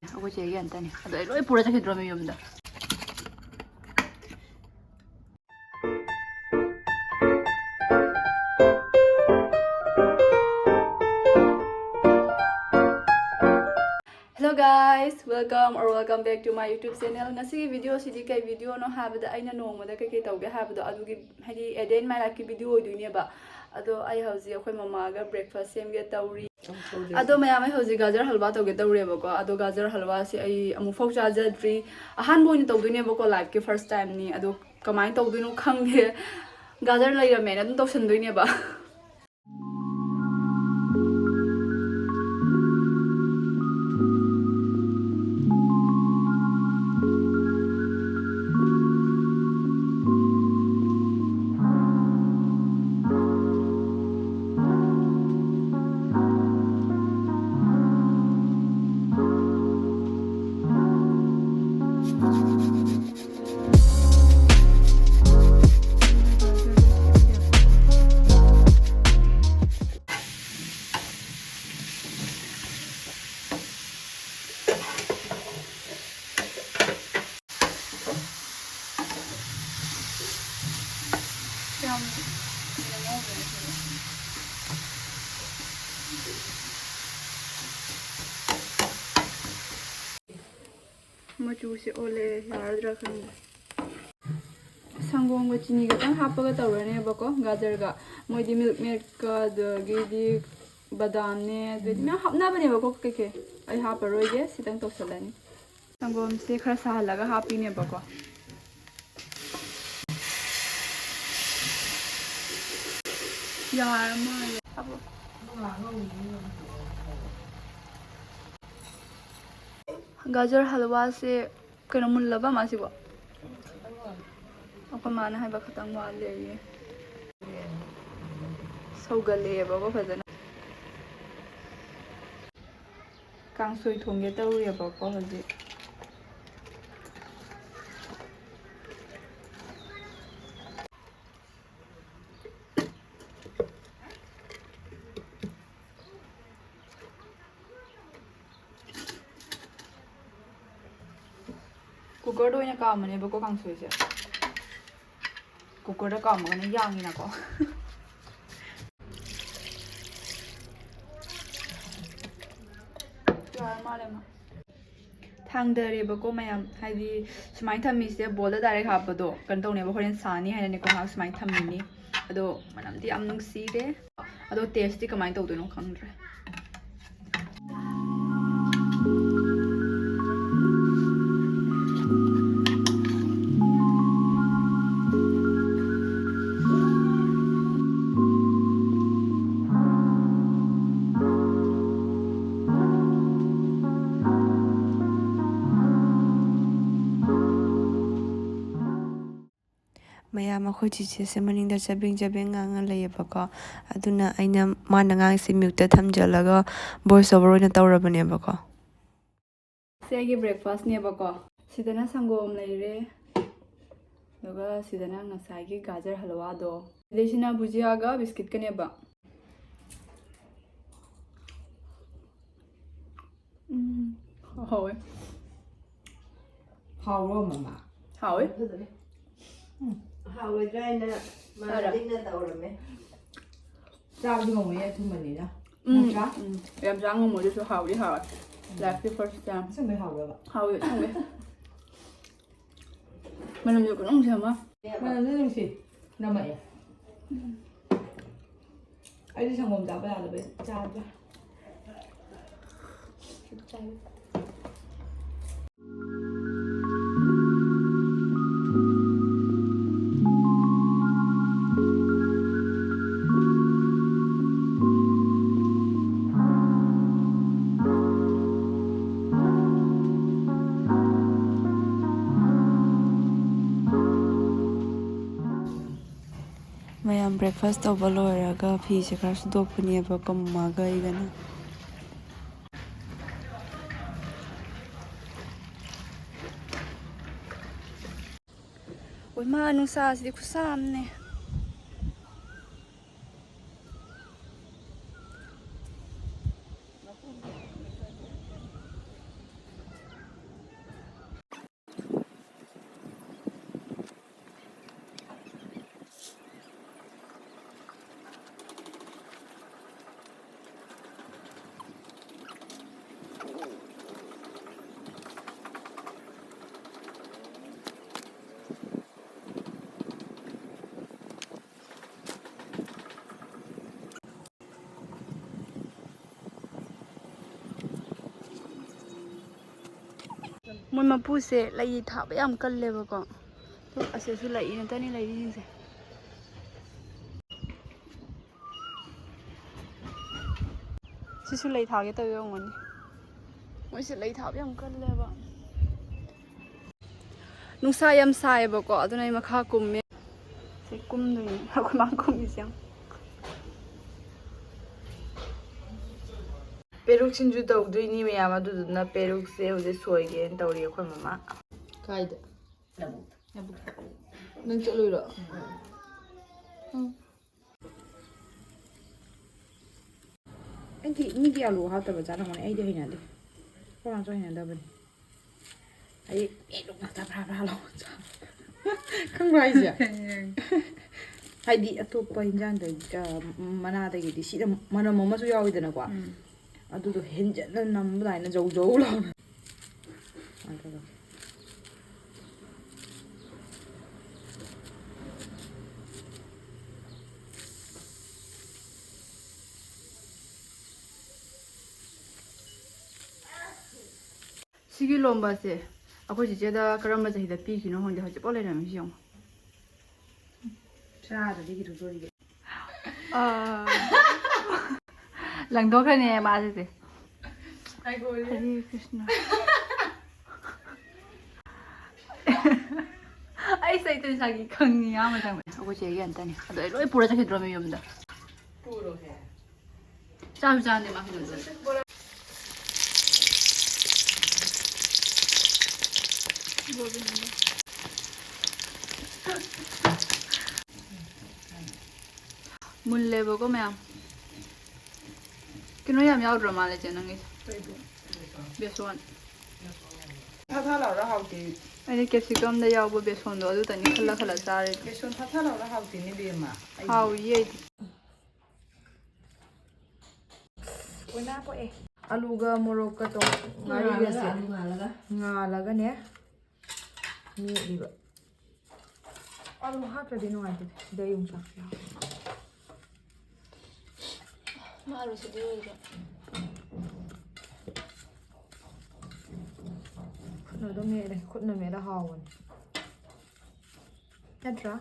ꯑꯩꯈꯣꯏ ꯆꯦꯒꯤ ꯑꯟꯇꯅꯤ ꯑꯗꯣ ꯑꯩ ꯂꯣꯏ ꯄꯨꯔ ꯆꯠꯈꯤꯗ꯭ꯔꯣ ꯌꯨꯝꯗ Hello guys, welcome back to my YouTube channel. Ngasi video sidi kai video no habada aina nongmada kai tawge habado adugi hadi a day in my life ki video oidune ba ado ai hauji akhoi mama ga breakfast semge tawri ado mayam ai hauji gajar halwa tawge tawre ba ko ado gajar halwa si ai amu fau chajadri ahan boin tawdune ba ko live ki first time ni ado kamai tawduno khangge gajar lairame na dum tawsandoine ba Machusi ole yardra khang sangom ga chini ga tang happa ga tawrane ba ko gajar ga moidi milk maid ka de di badam ne de me hapna bane ba ko ke ai happa roi ge sitang tawsalani sangom se khara sa laga hapi ne ba ko yar ma abo गाजर हलवा से कनो मुल्लबा मासिबो अखो माना हाइबा खतंग वाले ये सौगले बाबा फजना कांसोय थोंगे तौरे बाको हजे cooker दो इना काम ने बको कांसोय से कुकर दा काम गने यांगी ना को यार माले मा थांगदरे बको मयाम हाइदि सुमाइ थम्मी से बोल डायरेक्ट हापदो कन तौने बो होरेन सानी हाइने को हा सुमाइ थम्मिनी अदो मनमदि याम नुंगसीरे अदो टेस्टी कमाइ तौदोनो खंगद्रे ꯃꯌꯥꯝ ꯑꯩꯈꯣꯏ ꯆꯤꯆꯦꯁꯦ ꯃꯅꯤꯡꯗ ꯆꯕꯦꯡ ꯉꯥꯡꯉ ꯂꯩꯌꯦꯕꯀꯣ ꯑꯗꯨꯅ ꯑꯩꯅ ꯃꯥꯅ ꯉꯥꯡꯉꯤꯁꯦ ꯃ꯭ꯌꯨꯠꯇ ꯊꯝꯖꯤꯜꯂꯒ ꯚꯣꯏꯁ ꯑꯣꯚꯔ ꯑꯣꯏꯅ ꯇꯧꯔꯕꯅꯦꯕꯀꯣ ꯁꯦ ꯑꯩꯒꯤ ꯕ꯭ꯔꯦꯛꯐꯥꯁꯠꯅꯦꯕꯀꯣ ꯁꯤꯗꯅ ꯁꯪꯒꯣꯝ ꯂꯩꯔꯦ ꯑꯗꯨꯒ ꯁꯤꯗꯅ ꯉꯁꯥꯏꯒꯤ ꯒꯥꯖꯔ ꯍꯜꯋꯥꯗꯣ ꯁꯤꯗꯩꯁꯤꯅ ꯕꯨꯖꯤꯌꯥꯒ ꯕꯤꯁꯀꯤꯠꯀꯅꯦꯕ ꯍꯥꯎꯋꯦ 하워 엄마. ꯍꯥꯎꯋꯦ 하워드라이나 마라딩나 떠오르네. 짜도 먹어야 투만이다. 자? ꯌꯥꯝ ꯆꯥꯡ ꯉꯝꯃꯣꯏꯗꯁꯨ ꯍꯥꯎꯗꯤ ꯍꯥꯎꯋꯦ ꯂꯥꯏꯐꯀꯤ ꯐꯥꯔꯁ ꯇꯥꯏꯝ 정말 하워봐. ꯍꯥꯎꯋꯦ ꯊꯪꯋꯦ ꯃꯅꯝꯁꯨ ꯀꯩꯅꯣꯝ ꯁꯦꯝꯃ 나는 음식 남아요. 아이디 상검 잡아야 돼. 짜자. ꯃꯌꯥꯝ ꯕ꯭ꯔꯦꯛꯐꯥꯁ ꯇꯧꯕ ꯂꯣꯏꯔꯒ ꯐꯤꯁꯦ ꯈꯔ ꯁꯨꯗꯣꯛꯄꯅꯦꯕꯀꯣ ꯃꯃꯥꯒ ꯑꯩꯒꯅ ꯃꯥ ꯅꯨꯡꯁꯥꯁꯤꯗꯤ ꯈꯨꯠꯁꯥ ꯑꯃꯅꯦ ꯃꯣꯏ ꯃꯄꯨꯁꯦ ꯂꯩ ꯊꯥꯕ ꯌꯥꯝ ꯀꯜꯂꯦꯕꯀꯣ ꯑꯁꯤꯁꯨ ꯂꯩ ꯉꯥꯛꯇꯅꯤ ꯂꯩꯔꯤꯁꯤꯡꯁꯦ ꯁꯤꯁꯨ ꯂꯩ ꯊꯥꯒꯦ ꯇꯧꯕ ꯌꯥꯎꯒꯅꯤ ꯃꯣꯏꯁꯦ ꯂꯩ ꯊꯥꯕ ꯌꯥꯝ ꯀꯜꯂꯦꯕ ꯅꯨꯡꯁꯥ ꯌꯥꯝ ꯁꯥꯏꯌꯦꯕꯀꯣ ꯑꯗꯨꯅ ꯑꯩ ꯃꯈꯥ ꯀꯨꯝꯃꯦ ꯁꯤ ꯀꯨꯝꯗꯣꯏꯅꯤ ꯑꯩꯈꯣꯏ ꯃꯥ ꯀꯨꯝꯃꯤꯁꯦ ꯌꯥꯝ ꯄꯦꯔꯨꯛ ꯁꯤꯡꯖꯨ ꯇꯧꯗꯣꯏꯅꯤ ꯃꯌꯥꯝ ꯑꯗꯨꯗꯨꯅ ꯄꯦꯔꯨꯛꯁꯦ ꯍꯧꯖꯤꯛ ꯁꯣꯏꯒꯦꯅ ꯇꯧꯔꯤ ꯑꯩꯈꯣꯏ ꯃꯃꯥ ꯀꯥꯏꯗ ꯅꯪ ꯆꯠꯂꯨꯏꯔꯣ ꯑꯩꯗꯤ ꯃꯤꯗꯤ ꯑꯂꯨ ꯍꯥꯞꯇꯕ ꯆꯥꯔꯝꯒꯅꯤ ꯑꯩꯗꯤ ꯍꯩꯅꯗꯦ ꯀꯣꯔꯥꯟꯁꯨ ꯍꯩꯅꯗꯕꯅꯤ ꯑꯩ ꯄꯦꯔꯨꯛ ꯉꯥꯛꯇ ꯐꯔꯥ ꯐꯔꯥ ꯂꯥꯎ ꯈꯪꯕ꯭ꯔꯥ ꯍꯥꯏꯁꯦ ꯍꯥꯏꯗꯤ ꯑꯇꯣꯞꯄ ꯏꯟꯖꯥꯡꯗꯒꯤ ꯃꯅꯥꯗꯒꯤꯗꯤ ꯁꯤꯗ ꯃꯅꯝ ꯑꯃꯁꯨ ꯌꯥꯎꯋꯤꯗꯅꯀꯣ ꯑꯗꯨꯗꯣ ꯍꯦꯟꯖꯟꯅ ꯅꯝꯕꯗꯥꯏꯅ ꯖꯧ ꯖꯧ ꯂꯥꯎꯅ ꯁꯤꯒꯤ ꯂꯣꯝꯕꯁꯦ ꯑꯩꯈꯣꯏ ꯆꯤꯆꯦꯗ ꯀꯔꯝꯕ ꯆꯍꯤꯗ ꯄꯤꯈꯤꯅꯣ ꯈꯪꯗꯦ ꯍꯧꯖꯤꯛꯐꯥꯎ ꯂꯩꯔꯝꯃꯤꯁꯤ ꯌꯦꯡꯉꯣ ꯆꯥꯗꯗꯤ ꯀꯩꯗꯧꯗꯣꯔꯤꯒꯦ ꯂꯪꯊꯣꯛꯈ꯭ꯔꯅꯦ ꯃꯥꯁꯤꯁꯦ ꯍꯔꯦ ꯀ꯭ꯔꯤꯁꯅ ꯑꯩ ꯆꯩꯇꯟ ꯁꯥꯒꯤ ꯈꯪꯉꯤ ꯌꯥꯝ ꯆꯪꯕꯅꯦ ꯑꯩꯈꯣꯏ ꯆꯦꯒꯤ ꯑꯟꯇꯅꯤ ꯑꯗꯣ ꯑꯩ ꯂꯣꯏ ꯄꯨꯔ ꯆꯠꯈꯤꯗ꯭ꯔꯣ ꯃꯌꯨꯝꯗ ꯆꯥꯁꯨ ꯆꯥꯅꯦ ꯃꯥ ꯀꯩꯅꯣꯗꯣ ꯃꯨꯜꯂꯦꯕꯀꯣ ꯃꯌꯥꯝ ꯀꯩꯅꯣ ꯌꯥꯝ ꯌꯥꯎꯗ꯭ꯔꯣ ꯃꯥꯜꯂꯦ ꯆꯦ ꯅꯪꯒꯤꯁꯦ ꯕꯦꯁꯣꯟ ꯊꯥ ꯂꯥꯎꯔ ꯍꯥꯎꯇꯦ ꯑꯩꯗꯤ ꯀꯦꯞꯁꯤꯀꯝꯗ ꯌꯥꯎꯕ ꯕꯦꯁꯣꯟꯗꯣ ꯑꯗꯨꯇꯅꯤ ꯈꯜꯂ ꯈꯜꯂ ꯆꯥꯔꯦ ꯕꯦꯁꯣꯟ ꯊꯥ ꯂꯥꯎꯔ ꯍꯥꯎꯇꯦꯅꯦ ꯕꯦꯝꯃ ꯍꯥꯎꯏꯌꯦ ꯑꯩꯗꯤ ꯑꯣꯏꯅꯥ ꯄꯣꯛꯑꯦ ꯑꯂꯨꯒ ꯃꯣꯔꯣꯛꯀ ꯉꯥꯔꯤꯒꯁꯦ ꯉꯥꯜꯂꯒꯅꯦ ꯃꯦꯠꯂꯤꯕ ꯑꯂꯨ ꯍꯥꯞꯇ꯭ꯔꯗꯤ ꯅꯨꯡꯉꯥꯏꯇꯦ ꯁꯤꯗ ꯌꯣꯡꯆꯥꯛꯁꯨ ꯌꯥꯎꯋꯦ ꯃꯥꯜꯂꯨꯁꯤꯗꯤ ꯑꯣꯏꯕ ꯈꯨꯠꯅ ꯑꯗꯨꯝ ꯃꯦꯠꯂꯦ ꯈꯨꯠꯅ ꯃꯦꯠꯂ ꯍꯥꯎꯕꯅꯤ ꯅꯠꯇ꯭ꯔꯥ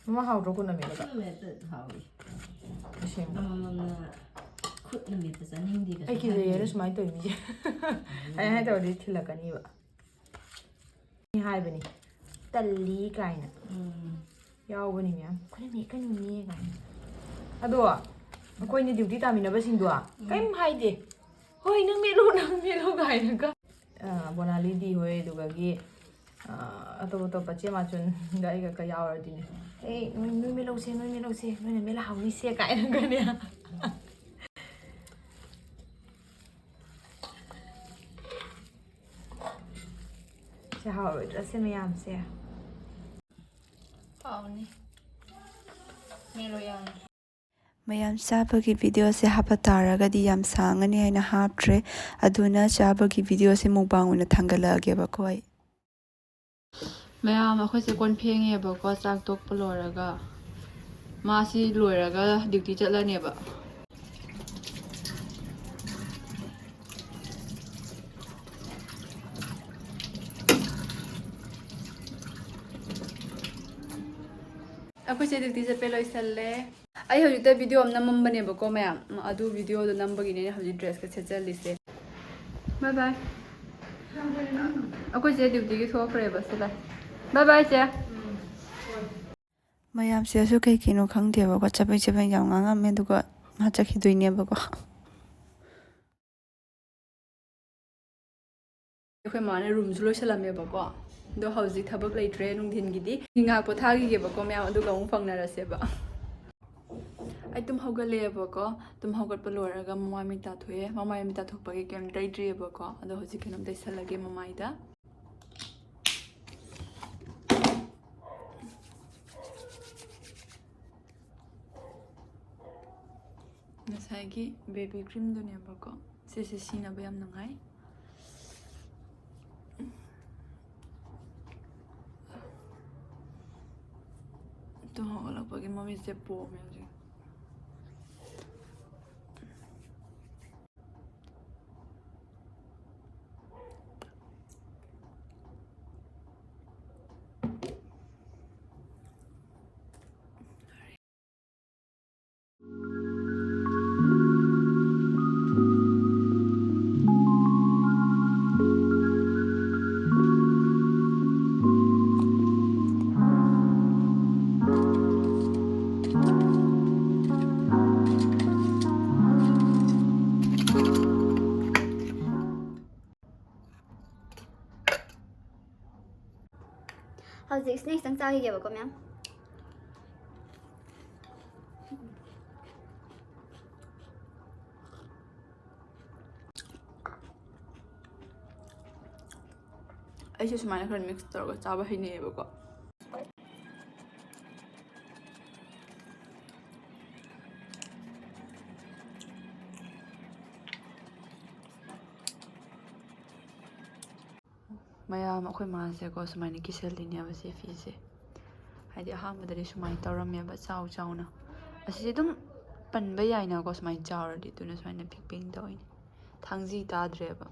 ꯃꯃꯥ ꯍꯥꯎꯗ꯭ꯔꯣ ꯈꯨꯠꯅ ꯃꯦꯠꯂꯒ ꯍꯥꯎꯏ ꯑꯁꯦꯡꯕ ꯑꯃꯃꯝꯅ ꯈꯨꯠꯅ ꯃꯦꯠꯄ ꯆꯥꯅꯤꯡꯗꯦ ꯑꯩ ꯀꯤꯖꯩꯌꯦꯅ ꯁꯨꯃꯥꯏꯅ ꯇꯧꯋꯤ ꯃꯤꯁꯦ ꯑꯩ ꯍꯥꯏ ꯇꯧꯔꯗꯤ ꯊꯤꯜꯂꯛꯀꯅꯤꯕ ꯍꯥꯏꯕꯅꯤ ꯇꯜꯂꯤ ꯀꯥꯏꯅ ꯌꯥꯎꯕꯅꯤ ꯃꯌꯥꯝ ꯑꯩꯈꯣꯏꯅ ꯃꯦꯠꯀꯅꯨꯅꯦ ꯀꯥꯏꯅ ꯑꯗꯣ ꯑꯩꯈꯣꯏꯅ ꯗ꯭ꯌꯨꯇꯤ ꯇꯥꯃꯤꯟꯅꯕꯁꯤꯡꯗꯣ ꯀꯔꯤꯝ ꯍꯥꯏꯗꯦ ꯍꯣꯏ ꯅꯪ ꯃꯦꯠꯂꯨ ꯀꯥꯏꯅꯒ ꯕꯣꯅꯥꯂꯤꯗꯤ ꯍꯣꯏ ꯑꯗꯨꯒꯒꯤ ꯑꯇꯣꯞ ꯑꯇꯣꯞꯄ ꯆꯦ ꯃꯥꯆꯨꯟꯒ ꯑꯩꯒ ꯌꯥꯎꯔꯗꯤꯅꯦ ꯑꯦ ꯅꯣꯏ ꯃꯦꯠꯂꯧꯁꯦ ꯅꯣꯏꯅ ꯃꯦꯠꯂ ꯍꯥꯎꯅꯤꯁꯦ ꯀꯥꯏꯅꯒꯅꯦ ꯁꯤ ꯍꯥꯎꯔꯣꯏꯗ꯭ꯔꯥ ꯁꯤ ꯃꯌꯥꯝꯁꯦ ꯍꯥꯎꯅꯤ ꯃꯦꯠꯂꯣ ꯌꯥꯝꯅ ꯃꯌꯥꯝ ꯆꯥꯕꯒꯤ ꯚꯤꯗꯤꯑꯣꯁꯦ ꯍꯥꯞꯄ ꯇꯥꯔꯒꯗꯤ ꯌꯥꯝ ꯁꯥꯡꯉꯅꯤ ꯍꯥꯏꯅ ꯍꯥꯞꯇ꯭ꯔꯦ ꯑꯗꯨꯅ ꯆꯥꯕꯒꯤ ꯚꯤꯗꯤꯑꯣꯁꯦ ꯃꯨꯛꯕꯥꯡ ꯑꯣꯏꯅ ꯊꯥꯡꯒꯠꯂꯛꯑꯒꯦꯕꯀꯣ ꯑꯩ ꯃꯌꯥꯝ ꯑꯩꯈꯣꯏꯁꯦ ꯀꯣꯟ ꯐꯦꯡꯉꯦꯕꯀꯣ ꯆꯥꯛ ꯇꯣꯛꯄ ꯂꯣꯏꯔꯒ ꯃꯥꯁꯤ ꯂꯣꯏꯔꯒ ꯗ꯭ꯌꯨꯇꯤ ꯆꯠꯂꯅꯦꯕ ꯑꯩꯈꯣꯏꯁꯦ ꯗ꯭ꯌꯨꯇꯤ ꯆꯠꯄ ꯂꯣꯏꯁꯜꯂꯦ ꯑꯩ ꯍꯧꯖꯤꯛꯇ ꯚꯤꯗꯤꯑꯣ ꯑꯃ ꯅꯝꯃꯝꯕꯅꯦꯕꯀꯣ ꯃꯌꯥꯝ ꯑꯗꯨ ꯚꯤꯗꯤꯑꯣꯗꯣ ꯅꯝꯕꯒꯤꯅꯦ ꯍꯧꯖꯤꯛ ꯗ꯭ꯔꯦꯁꯀ ꯁꯦꯠꯆꯜꯂꯤꯁꯦ ꯕꯥꯏ ꯕꯥꯏ ꯑꯩꯈꯣꯏꯁꯦ ꯗ꯭ꯌꯨꯇꯤꯒꯤ ꯊꯣꯛꯈ꯭ꯔꯦꯕ ꯁꯤ ꯂꯥꯏ ꯕꯥꯏ ꯕꯥꯏ ꯆꯦ ꯃꯌꯥꯝꯁꯤꯁꯨ ꯀꯩꯒꯤꯅꯣ ꯈꯪꯗꯦꯕꯀꯣ ꯆꯕꯦꯡ ꯆꯕꯦꯡ ꯌꯥꯝ ꯉꯥꯡꯉꯝꯃꯦ ꯑꯗꯨꯒ ꯃꯥ ꯆꯠꯈꯤꯗꯣꯏꯅꯦꯕꯀꯣ ꯑꯩꯈꯣꯏ ꯃꯥꯅ ꯔꯨꯝꯁꯨ ꯂꯣꯏꯁꯜꯂꯝꯃꯦꯕꯀꯣ ꯑꯗꯣ ꯍꯧꯖꯤꯛ ꯊꯕꯛ ꯂꯩꯇ꯭ꯔꯦ ꯅꯨꯡꯊꯤꯟꯒꯤꯗꯤ ꯉꯥꯏꯍꯥꯛ ꯄꯣꯊꯥꯈꯤꯒꯦꯕꯀꯣ ꯃꯌꯥꯝ ꯑꯗꯨꯒ ꯑꯃꯨꯛ ꯐꯪꯅꯔꯁꯦꯕ ꯑꯩ ꯇꯨꯝ ꯍꯧꯒꯠꯂꯛꯑꯦꯕꯀꯣ ꯇꯨꯝ ꯍꯧꯒꯠꯄ ꯂꯣꯏꯔꯒ ꯃꯃꯥꯏ ꯃꯤꯠ ꯇꯥꯊꯣꯛꯑꯦ ꯃꯃꯥꯏ ꯃꯤꯠ ꯇꯥꯊꯣꯛꯄꯒꯤ ꯀꯩꯝ ꯇꯩꯗ꯭ꯔꯤꯑꯕꯀꯣ ꯑꯗꯣ ꯍꯧꯖꯤꯛ ꯀꯩꯅꯣꯝ ꯇꯩꯁꯜꯂꯒꯦ ꯃꯃꯥꯏꯗ ꯉꯁꯥꯏꯒꯤ ꯕꯦꯕꯤ ꯀ꯭ꯔꯤꯝꯗꯨꯅꯦꯕꯀꯣ ꯁꯤꯁꯦ ꯁꯤꯖꯤꯟꯅꯕ ꯌꯥꯝ ꯅꯨꯡꯉꯥꯏ ꯇꯨꯝ ꯍꯧꯒꯠꯂꯛꯄꯒꯤ ꯃꯃꯤꯠꯁꯦ ꯄꯣꯝꯃꯦ ꯍꯧꯖꯤꯛ ꯍꯧꯖꯤꯛ ꯁ꯭ꯅꯦꯛꯁ ꯇꯪ ꯆꯥꯈꯤꯒꯦꯕꯀꯣ ꯃꯌꯥꯝ ꯑꯩꯁꯦ ꯁꯨꯃꯥꯏꯅ ꯈꯔ ꯃꯤꯛꯁ ꯇꯧꯔꯒ ꯆꯥꯕ ꯍꯩꯅꯩꯌꯦꯕꯀꯣ ꯃꯌꯥꯝ ꯑꯩꯈꯣꯏ ꯃꯥꯁꯦꯀꯣ ꯁꯨꯃꯥꯏꯅ ꯀꯤꯁꯜꯂꯤꯅꯦꯕ ꯁꯤ ꯐꯤꯁꯦ ꯍꯥꯏꯗꯤ ꯑꯍꯥꯟꯕꯗꯗꯤ ꯁꯨꯃꯥꯏꯅ ꯇꯧꯔꯝꯃꯦꯕ ꯆꯥꯎ ꯆꯥꯎꯅ ꯑꯁꯤꯁꯦ ꯑꯗꯨꯝ ꯄꯟꯕ ꯌꯥꯏꯅꯀꯣ ꯁꯨꯃꯥꯏꯅ ꯆꯥꯎꯔꯗꯤ ꯑꯗꯨꯅ ꯁꯨꯃꯥꯏꯅ ꯄꯤꯛ ꯇꯧꯏꯅꯦ ꯊꯥꯡꯖꯤ ꯇꯥꯗ꯭ꯔꯦꯕ